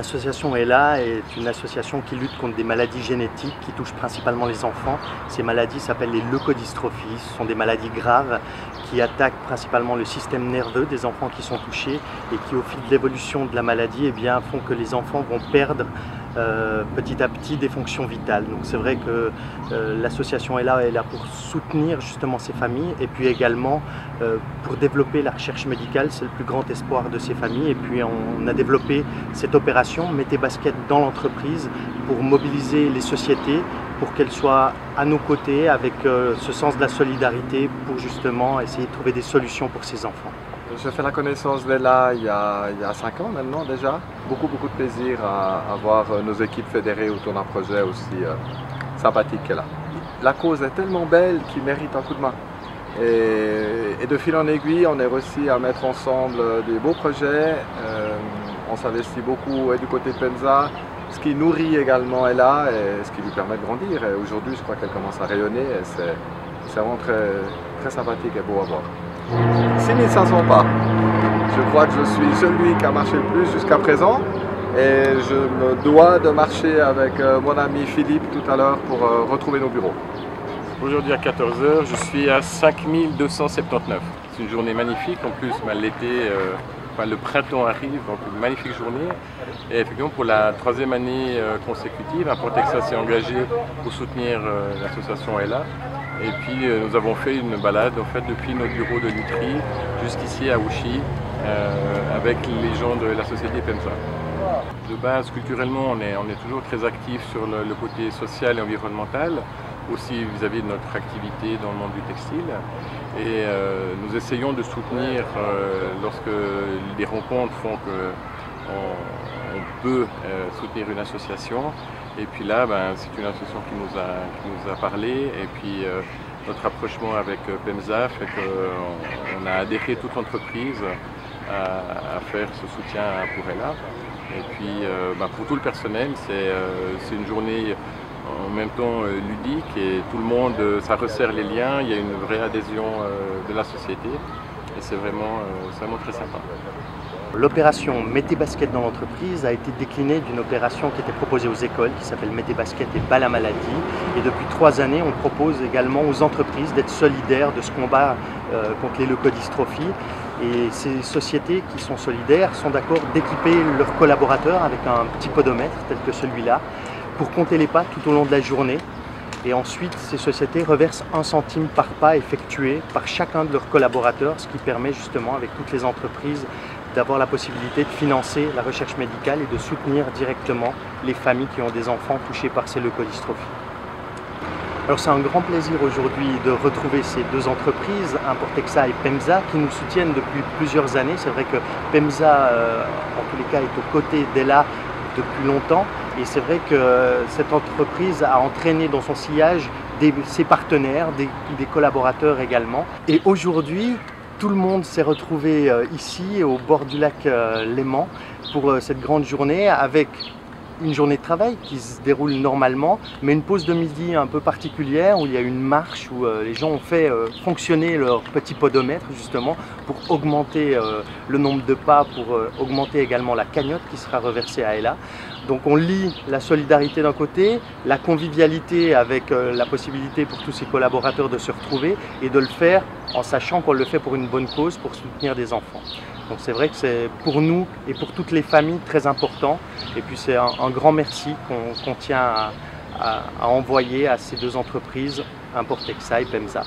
L'association ELA est une association qui lutte contre des maladies génétiques qui touchent principalement les enfants. Ces maladies s'appellent les leucodystrophies. Ce sont des maladies graves qui attaquent principalement le système nerveux des enfants qui sont touchés et qui, au fil de l'évolution de la maladie, font que les enfants vont perdre petit à petit des fonctions vitales. Donc c'est vrai que l'association ELA est là pour soutenir justement ces familles et puis également pour développer la recherche médicale. C'est le plus grand espoir de ces familles. Et puis on a développé cette opération Mettez Basket dans l'entreprise pour mobiliser les sociétés pour qu'elles soient à nos côtés avec ce sens de la solidarité pour justement essayer de trouver des solutions pour ces enfants. J'ai fait la connaissance d'ELA il y a 5 ans maintenant déjà. Beaucoup de plaisir à voir nos équipes fédérées autour d'un projet aussi sympathique qu'ELA. La cause est tellement belle qu'il mérite un coup de main. Et de fil en aiguille, on est réussi à mettre ensemble des beaux projets. On s'investit beaucoup et du côté de PEMSA, ce qui nourrit également ELA et ce qui lui permet de grandir. Et aujourd'hui, je crois qu'elle commence à rayonner et c'est vraiment très sympathique et beau à voir. 6500 pas. Je crois que je suis celui qui a marché le plus jusqu'à présent et je me dois de marcher avec mon ami Philippe tout à l'heure pour retrouver nos bureaux. Aujourd'hui à 14 h, je suis à 5279. C'est une journée magnifique, en plus l'été, le printemps arrive, donc une magnifique journée. Et effectivement pour la 3e année consécutive, Importexa s'est engagé pour soutenir l'association ELA. Et puis nous avons fait une balade en fait, depuis nos bureaux de Lutry jusqu'ici à Ouchy avec les gens de la société PEMSA. De base, culturellement, on est toujours très actif sur le côté social et environnemental, aussi vis-à-vis de notre activité dans le monde du textile. Et nous essayons de soutenir lorsque les rencontres font qu'on peut soutenir une association. Et puis là, c'est une association qui nous a parlé. Et puis notre rapprochement avec PEMSA fait qu'on a adhéré toute l'entreprise à faire ce soutien pour ELA. Et puis pour tout le personnel, c'est une journée en même temps ludique et tout le monde, ça resserre les liens. Il y a une vraie adhésion de la société et c'est vraiment très sympa. L'opération Mettez Basket dans l'entreprise a été déclinée d'une opération qui était proposée aux écoles, qui s'appelle Mettez Basket et bas la maladie. Et depuis 3 années, on propose également aux entreprises d'être solidaires de ce combat contre les leucodystrophies. Et ces sociétés qui sont solidaires sont d'accord d'équiper leurs collaborateurs avec un petit podomètre tel que celui-là pour compter les pas tout au long de la journée. Et ensuite, ces sociétés reversent 1 centime par pas effectué par chacun de leurs collaborateurs, ce qui permet justement avec toutes les entreprises d'avoir la possibilité de financer la recherche médicale et de soutenir directement les familles qui ont des enfants touchés par ces leucodystrophies. Alors c'est un grand plaisir aujourd'hui de retrouver ces 2 entreprises, Importexa et PEMSA, qui nous soutiennent depuis plusieurs années. C'est vrai que PEMSA, en tous les cas, est aux côtés d'ELA depuis longtemps. Et c'est vrai que cette entreprise a entraîné dans son sillage ses partenaires, des collaborateurs également. Et aujourd'hui, tout le monde s'est retrouvé ici, au bord du lac Léman, pour cette grande journée, avec une journée de travail qui se déroule normalement, mais une pause de midi un peu particulière où il y a une marche où les gens ont fait fonctionner leur petit podomètre justement pour augmenter le nombre de pas, pour augmenter également la cagnotte qui sera reversée à ELA. Donc on lie la solidarité d'un côté, la convivialité avec la possibilité pour tous ces collaborateurs de se retrouver et de le faire en sachant qu'on le fait pour une bonne cause, pour soutenir des enfants. Donc c'est vrai que c'est pour nous et pour toutes les familles très important. Et puis c'est un grand merci qu'on tient à envoyer à ces 2 entreprises, Importexa et PEMSA.